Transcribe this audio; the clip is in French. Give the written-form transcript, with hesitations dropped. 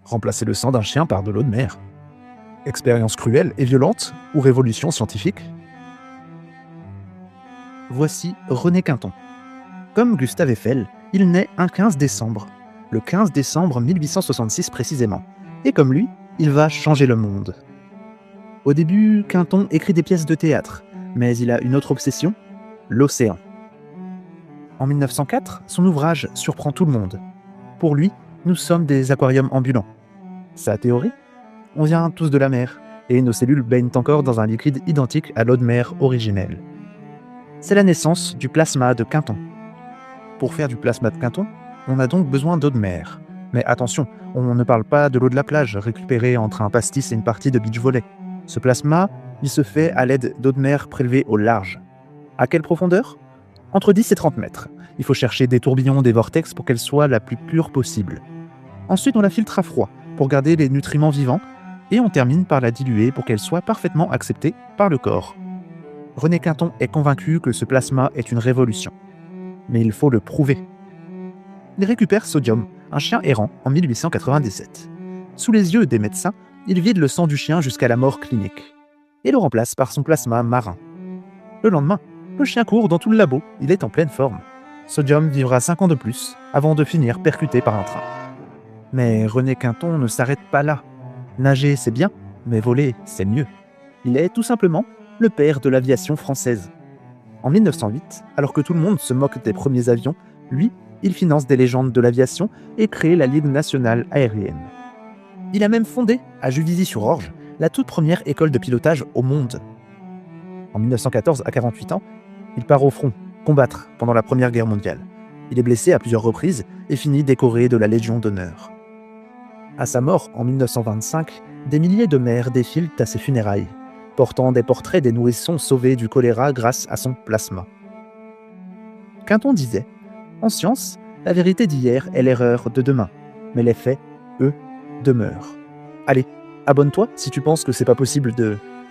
Remplacer le sang d'un chien par de l'eau de mer. Expérience cruelle et violente ou révolution scientifique? Voici René Quinton. Comme Gustave Eiffel, il naît un 15 décembre, le 15 décembre 1866 précisément. Et comme lui, il va changer le monde. Au début, Quinton écrit des pièces de théâtre, mais il a une autre obsession, l'océan. En 1904, son ouvrage surprend tout le monde. Pour lui, nous sommes des aquariums ambulants. Sa théorie? On vient tous de la mer, et nos cellules baignent encore dans un liquide identique à l'eau de mer originelle. C'est la naissance du plasma de Quinton. Pour faire du plasma de Quinton, on a donc besoin d'eau de mer. Mais attention, on ne parle pas de l'eau de la plage récupérée entre un pastis et une partie de beach volley. Ce plasma, il se fait à l'aide d'eau de mer prélevée au large. À quelle profondeur? Entre 10 et 30 mètres. Il faut chercher des tourbillons, des vortex pour qu'elle soit la plus pure possible. Ensuite, on la filtre à froid pour garder les nutriments vivants et on termine par la diluer pour qu'elle soit parfaitement acceptée par le corps. René Quinton est convaincu que ce plasma est une révolution. Mais il faut le prouver. Il récupère Sodium, un chien errant, en 1897. Sous les yeux des médecins, il vide le sang du chien jusqu'à la mort clinique et le remplace par son plasma marin. Le lendemain, le chien court dans tout le labo, il est en pleine forme. Sodium vivra 5 ans de plus, avant de finir percuté par un train. Mais René Quinton ne s'arrête pas là. Nager, c'est bien, mais voler, c'est mieux. Il est tout simplement le père de l'aviation française. En 1908, alors que tout le monde se moque des premiers avions, lui, il finance des légendes de l'aviation et crée la Ligue nationale aérienne. Il a même fondé, à Juvisy-sur-Orge, la toute première école de pilotage au monde. En 1914, à 48 ans, il part au front, combattre pendant la Première Guerre mondiale. Il est blessé à plusieurs reprises et finit décoré de la Légion d'honneur. À sa mort, en 1925, des milliers de mères défilent à ses funérailles, portant des portraits des nourrissons sauvés du choléra grâce à son plasma. Quinton disait « En science, la vérité d'hier est l'erreur de demain, mais les faits, eux, demeurent. Allez, abonne-toi si tu penses que c'est pas possible de